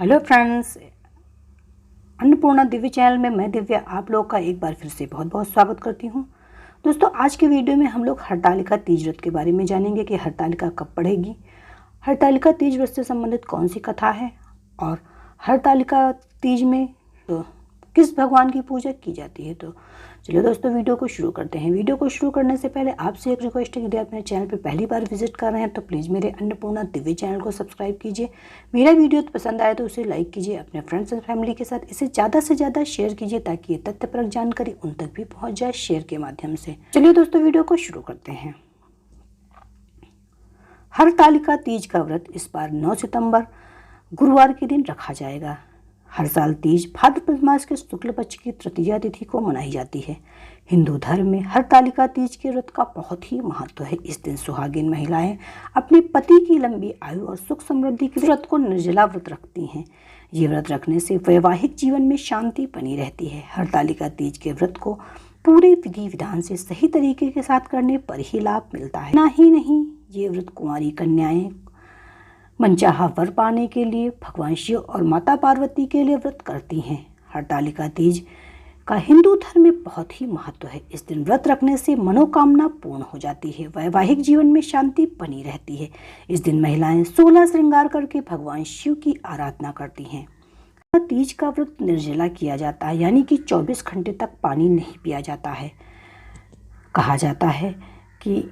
Hello friends, Annapurna Divya channel में मैं दिव्या आप लोग का एक बार फिर से बहुत बहुत स्वागत करती हूँ। दोस्तों, आज के वीडियो में हम लोग हरतालिका तीज व्रत के बारे में जानेंगे कि हरतालिका कब पड़ेगी, हरतालिका तीज व्रत से संबंधित कौन सी कथा है और हरतालिका तीज में तो किस भगवान की पूजा की जाती है। तो चलिए दोस्तों, वीडियो को शुरू करते हैं। वीडियो को शुरू करने से पहले आपसे एक रिक्वेस्ट है कि यदि आप मेरे चैनल पर पहली बार विजिट कर रहे हैं तो प्लीज़ मेरे अन्नपूर्णा दिव्य चैनल को सब्सक्राइब कीजिए। मेरा वीडियो पसंद आए तो उसे लाइक कीजिए, अपने फ्रेंड्स एंड फैमिली के साथ इसे ज़्यादा से ज़्यादा शेयर कीजिए ताकि ये तथ्यपरक जानकारी उन तक भी पहुँच जाए शेयर के माध्यम से। चलिए दोस्तों, वीडियो को शुरू करते हैं। हरतालिका तीज का व्रत इस बार 9 सितंबर गुरुवार के दिन रखा जाएगा। हर साल तीज भाद्रपद मास के शुक्ल पक्ष की तृतीया तिथि को मनाई जाती है। हिंदू धर्म में हरतालिका तीज के व्रत का बहुत ही महत्व है। इस दिन सुहागिन महिलाएं अपने पति की लंबी आयु और सुख समृद्धि के व्रत को निर्जला व्रत रखती हैं। ये व्रत रखने से वैवाहिक जीवन में शांति बनी रहती है। हरतालिका तीज के व्रत को पूरे विधि विधान से सही तरीके के साथ करने पर ही लाभ मिलता है। ना ही नहीं, ये व्रत कुंवारी कन्याएं मनचाहा वर पाने के लिए भगवान शिव और माता पार्वती के लिए व्रत करती हैं। हरतालिका तीज का हिंदू धर्म में बहुत ही महत्व है। इस दिन व्रत रखने से मनोकामना पूर्ण हो जाती है, वैवाहिक जीवन में शांति बनी रहती है। इस दिन महिलाएं 16 श्रृंगार करके भगवान शिव की आराधना करती हैं। तीज का व्रत निर्जला किया जाता है, यानी कि 24 घंटे तक पानी नहीं पिया जाता है। कहा जाता है कि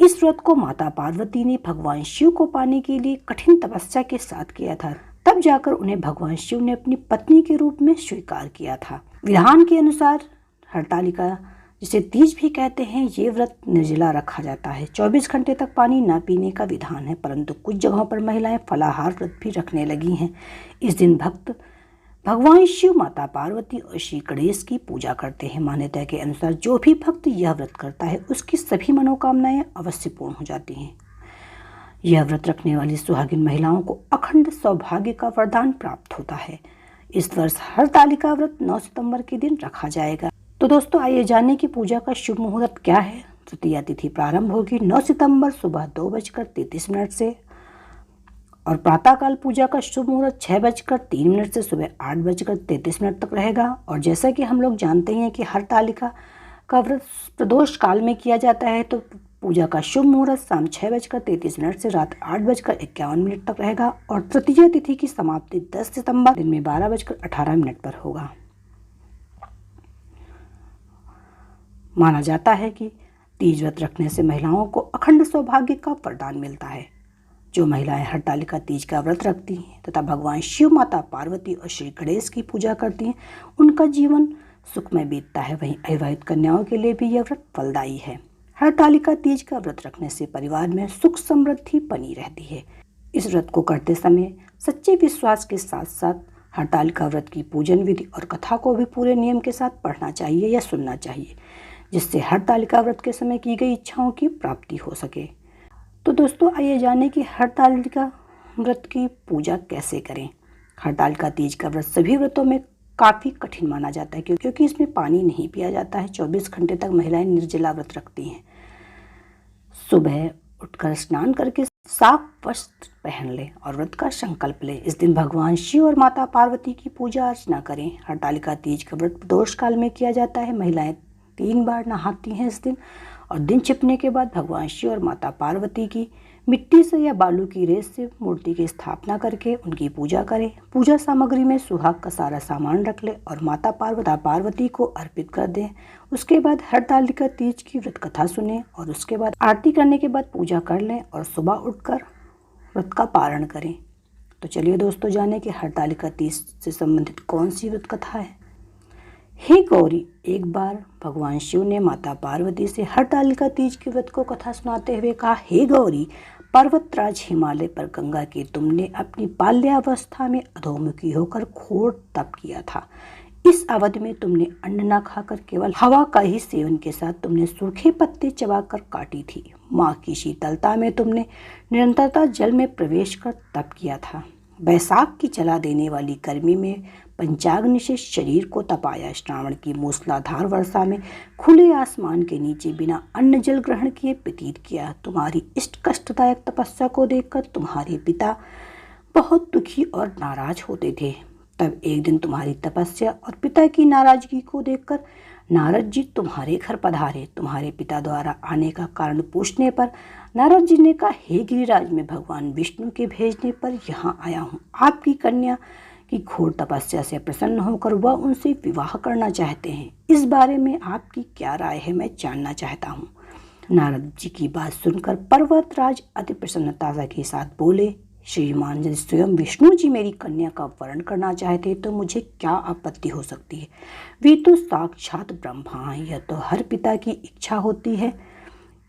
इस व्रत को माता पार्वती ने भगवान शिव को पाने के लिए कठिन तपस्या के साथ किया था। तब जाकर उन्हें भगवान शिव ने अपनी पत्नी के रूप में स्वीकार किया था। विधान के अनुसार हरतालिका, जिसे तीज भी कहते हैं, ये व्रत निर्जला रखा जाता है। 24 घंटे तक पानी न पीने का विधान है, परंतु कुछ जगहों पर महिलाएं फलाहार व्रत भी रखने लगी हैं। इस दिन भक्त भगवान शिव, माता पार्वती और श्री गणेश की पूजा करते हैं। मान्यता के अनुसार जो भी भक्त यह व्रत करता है उसकी सभी मनोकामनाएं अवश्य पूर्ण हो जाती हैं। यह व्रत रखने वाली सुहागिन महिलाओं को अखंड सौभाग्य का वरदान प्राप्त होता है। इस वर्ष हरतालिका व्रत 9 सितंबर के दिन रखा जाएगा। तो दोस्तों, आइए जाने की पूजा का शुभ मुहूर्त क्या है। तृतीया तिथि प्रारंभ होगी 9 सितंबर सुबह 2:33 से और प्रातःकाल पूजा का शुभ मुहूर्त 6:03 से सुबह 8:33 तक रहेगा। और जैसा कि हम लोग जानते हैं कि हरतालिका का व्रत प्रदोष काल में किया जाता है, तो पूजा का शुभ मुहूर्त शाम 6:33 से रात 8:51 तक रहेगा। और तृतीय तिथि की समाप्ति 10 सितंबर दिन में 12:18 पर होगा। माना जाता है कि तीज व्रत रखने से महिलाओं को अखंड सौभाग्य का वरदान मिलता है। जो महिलाएं हरतालिका तीज का व्रत रखती हैं तथा भगवान शिव, माता पार्वती और श्री गणेश की पूजा करती हैं, उनका जीवन सुखमय बीतता है। वहीं अविवाहित कन्याओं के लिए भी यह व्रत फलदायी है। हरतालिका तीज का व्रत रखने से परिवार में सुख समृद्धि बनी रहती है। इस व्रत को करते समय सच्चे विश्वास के साथ साथ हरतालिका व्रत की पूजन विधि और कथा को भी पूरे नियम के साथ पढ़ना चाहिए या सुनना चाहिए, जिससे हरतालिका व्रत के समय की गई इच्छाओं की प्राप्ति हो सके। तो दोस्तों, आइए जाने कि हरतालिका व्रत की पूजा कैसे करें। हरतालिका तीज का व्रत सभी व्रतों में काफ़ी कठिन माना जाता है, क्योंकि इसमें पानी नहीं पिया जाता है। 24 घंटे तक महिलाएं निर्जला व्रत रखती हैं। सुबह उठकर स्नान करके साफ वस्त्र पहन लें और व्रत का संकल्प लें। इस दिन भगवान शिव और माता पार्वती की पूजा अर्चना करें। हरतालिका तीज का व्रत प्रदोष काल में किया जाता है। महिलाएं 3 बार नहाती हैं इस दिन, और दिन छिपने के बाद भगवान शिव और माता पार्वती की मिट्टी से या बालू की रेत से मूर्ति की स्थापना करके उनकी पूजा करें। पूजा सामग्री में सुहाग का सारा सामान रख लें और माता पार्वती को अर्पित कर दें। उसके बाद हरतालिका तीज की व्रत कथा सुनें और उसके बाद आरती करने के बाद पूजा कर लें और सुबह उठकर व्रत का पारण करें। तो चलिए दोस्तों, जाने कि हरतालिका तीज से संबंधित कौन सी व्रत कथा है। हे गौरी, एक बार भगवान शिव ने माता पार्वती से हरतालिका तीज के व्रत को कथा सुनाते हुए कहा, हे गौरी, पर्वतराज हिमालय पर गंगा के तुमने अपनी बाल्यावस्था में अधोमुखी होकर घोर तप किया था। इस अवधि में तुमने अन्न न खाकर केवल हवा का ही सेवन के साथ तुमने सूखे पत्ते चबाकर काटी थी। माँ की शीतलता में तुमने निरंतरता जल में प्रवेश कर तप किया था। बैसाख की जला देने वाली गर्मी में पंचाग्नि से शरीर को तपाया। श्रावण की मूसलाधार वर्षा में खुले आसमान के नीचे बिना अन्न जल ग्रहण किए व्यतीत किया। तुम्हारी इष्ट कष्टदायक तपस्या को देखकर तुम्हारे पिता बहुत दुखी और नाराज होते थे। तब एक दिन तुम्हारी तपस्या और पिता की नाराजगी को देखकर नारद जी तुम्हारे घर पधारे। तुम्हारे पिता द्वारा आने का कारण पूछने पर नारद जी ने कहा, हे गिरिराज, मैं भगवान विष्णु के भेजने पर यहाँ आया हूँ। आपकी कन्या की घोर तपस्या से प्रसन्न होकर वह उनसे विवाह करना चाहते हैं। इस बारे में आपकी क्या राय है, मैं जानना चाहता हूँ। नारद जी की बात सुनकर पर्वतराज अति प्रसन्नता के साथ बोले, श्रीमान, यदि स्वयं विष्णु जी मेरी कन्या का वरण करना चाहते तो मुझे क्या आपत्ति हो सकती है। वे तो साक्षात ब्रह्मा हैं। यह तो हर पिता की इच्छा होती है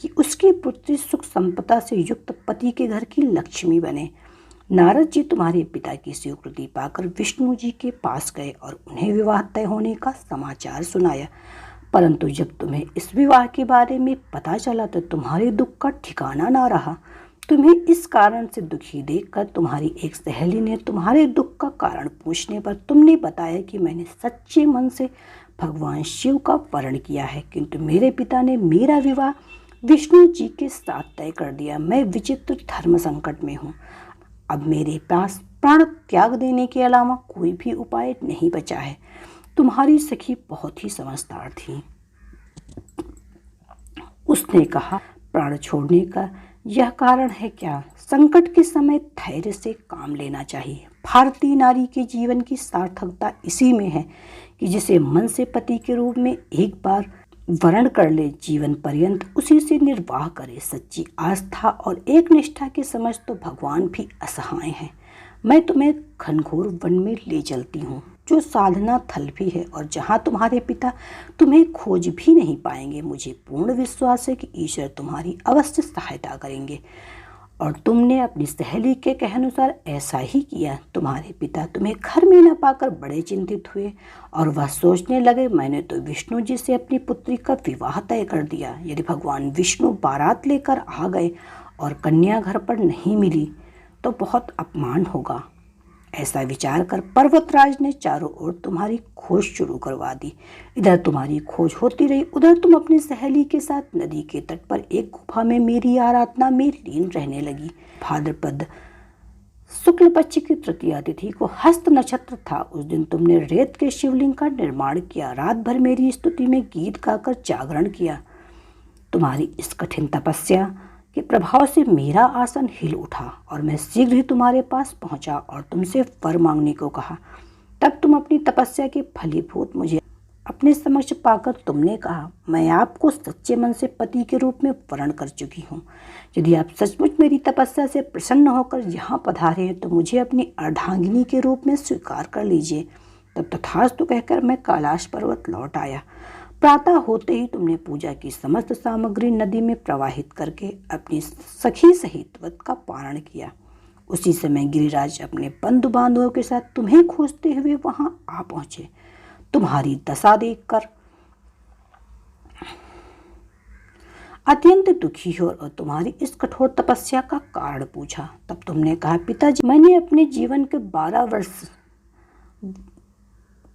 कि उसकी पुत्री सुख संपदा से युक्त पति के घर की लक्ष्मी बने। नारद जी तुम्हारे पिता की स्वीकृति पाकर विष्णु जी के पास गए और उन्हें विवाह तय होने का समाचार सुनाया। परंतु जब तुम्हें इस विवाह के बारे में पता चला तो तुम्हारे दुख का ठिकाना ना रहा। तुम्हें इस कारण से दुखी देखकर तुम्हारी एक सहेली ने तुम्हारे दुख का कारण पूछने पर तुमने बताया कि मैंने सच्चे मन से भगवान शिव का वरण किया है, किंतु मेरे पिता ने मेरा विवाह विष्णु जी के साथ तय कर दिया। मैं विचित्र धर्म संकट में हूँ। अब मेरे पास प्राण त्याग देने के अलावा कोई भी उपाय नहीं बचा है। तुम्हारी सखी बहुत ही समझदार थी। उसने कहा, प्राण छोड़ने का यह कारण है क्या? संकट के समय धैर्य से काम लेना चाहिए। भारतीय नारी के जीवन की सार्थकता इसी में है कि जिसे मन से पति के रूप में एक बार वरण कर ले, जीवन पर्यंत उसी से निर्वाह करे। सच्ची आस्था और एक निष्ठा के समझ तो भगवान भी असहाय हैं। मैं तुम्हें घनघोर वन में ले चलती हूँ, जो साधना थल भी है और जहाँ तुम्हारे पिता तुम्हें खोज भी नहीं पाएंगे। मुझे पूर्ण विश्वास है कि ईश्वर तुम्हारी अवश्य सहायता करेंगे। और तुमने अपनी सहेली के कहनुसार ऐसा ही किया। तुम्हारे पिता तुम्हें घर में न पाकर बड़े चिंतित हुए और वह सोचने लगे, मैंने तो विष्णु जी से अपनी पुत्री का विवाह तय कर दिया। यदि भगवान विष्णु बारात लेकर आ गए और कन्या घर पर नहीं मिली तो बहुत अपमान होगा। ऐसा विचार कर पर्वतराज ने चारों ओर तुम्हारी खोज शुरू करवा दी। इधर तुम्हारी खोज होती रही, उधर तुम अपनी सहेली के साथ नदी के तट पर एक गुफा में मेरी आराधना में लीन रहने लगी। भाद्रपद शुक्ल पक्ष की तृतीया तिथि को हस्त नक्षत्र था। उस दिन तुमने रेत के शिवलिंग का निर्माण किया। रात भर मेरी स्तुति में गीत गाकर जागरण किया। तुम्हारी इस कठिन तपस्या के प्रभाव से मेरा आसन हिल उठा और मैं शीघ्र ही तुम्हारे पास पहुंचा और तुमसे वर मांगने को कहा। तब तुम अपनी तपस्या के फलीभूत मुझे अपने समक्ष पाकर तुमने कहा, मैं आपको सच्चे मन से पति के रूप में वरण कर चुकी हूँ। यदि आप सचमुच मेरी तपस्या से प्रसन्न होकर यहाँ पधारे हैं तो मुझे अपनी अर्धांगिनी के रूप में स्वीकार कर लीजिए। तब तथास्तु कहकर मैं कैलाश पर्वत लौट आया। प्रातः होते ही तुमने पूजा की समस्त सामग्री नदी में प्रवाहित करके अपनी सखी सहित व्रत का पारण किया। उसी समय गिरिराज अपने बंधु बांधवों के साथ तुम्हें खोजते हुए वहां आ पहुंचे। तुम्हारी दशा देखकर अत्यंत दुखी हो और तुम्हारी इस कठोर तपस्या का कारण पूछा। तब तुमने कहा, पिताजी, मैंने अपने जीवन के 12 वर्ष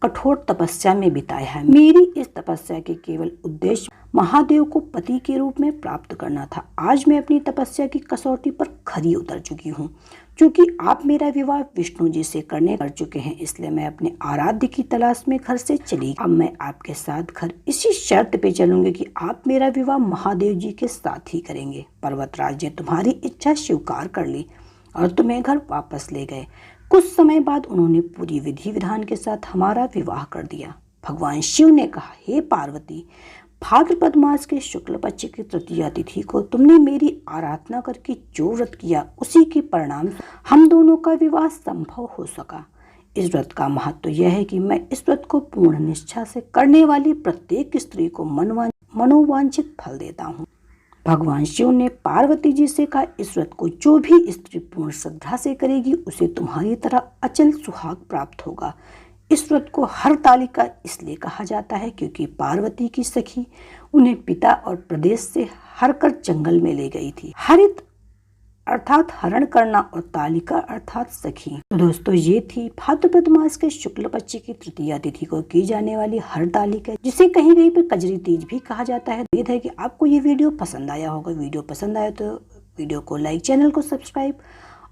कठोर तपस्या में बिताया है। मेरी इस तपस्या के केवल उद्देश्य महादेव को पति के रूप में प्राप्त करना था। आज मैं अपनी तपस्या की कसौटी पर खरी उतर चुकी हूँ। क्योंकि आप मेरा विवाह विष्णु जी से करने कर चुके हैं, इसलिए मैं अपने आराध्य की तलाश में घर से चली। अब मैं आपके साथ घर इसी शर्त पे चलूंगी कि आप मेरा विवाह महादेव जी के साथ ही करेंगे। पर्वतराज ने तुम्हारी इच्छा स्वीकार कर ली और तुम्हें घर वापस ले गए। कुछ समय बाद उन्होंने पूरी विधि विधान के साथ हमारा विवाह कर दिया। भगवान शिव ने कहा, हे पार्वती, भाद्रपद मास के शुक्ल पक्ष की तृतीया तिथि को तुमने मेरी आराधना करके जो व्रत किया, उसी के परिणाम हम दोनों का विवाह संभव हो सका। इस व्रत का महत्व यह है कि मैं इस व्रत को पूर्ण निष्ठा से करने वाली प्रत्येक स्त्री को मनोवांछित फल देता हूँ। भगवान शिव ने पार्वती जी से कहा, इस व्रत को जो भी स्त्री पूर्ण श्रद्धा से करेगी उसे तुम्हारी तरह अचल सुहाग प्राप्त होगा। इस व्रत को हरतालिका इसलिए कहा जाता है क्योंकि पार्वती की सखी उन्हें पिता और प्रदेश से हर कर जंगल में ले गई थी। हरित अर्थात हरण करना और तालिका अर्थात सखी। तो दोस्तों, ये थी भाद्रपद मास के शुक्ल पक्ष की तृतीया तिथि को की जाने वाली हरतालिका, जिसे कहीं कहीं पे कजरी तीज भी कहा जाता है। उम्मीद है कि आपको ये वीडियो पसंद आया होगा। वीडियो पसंद आया तो वीडियो को लाइक, चैनल को सब्सक्राइब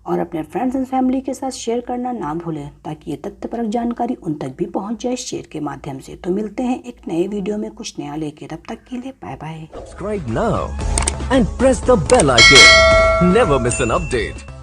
और अपने फ्रेंड्स एंड फैमिली के साथ शेयर करना ना भूलें ताकि ये तथ्यपरक जानकारी उन तक भी पहुंच जाए शेयर के माध्यम से। तो मिलते हैं एक नए वीडियो में कुछ नया लेके, तब तक के लिए bye bye. Subscribe now and press the bell icon. Never miss an update.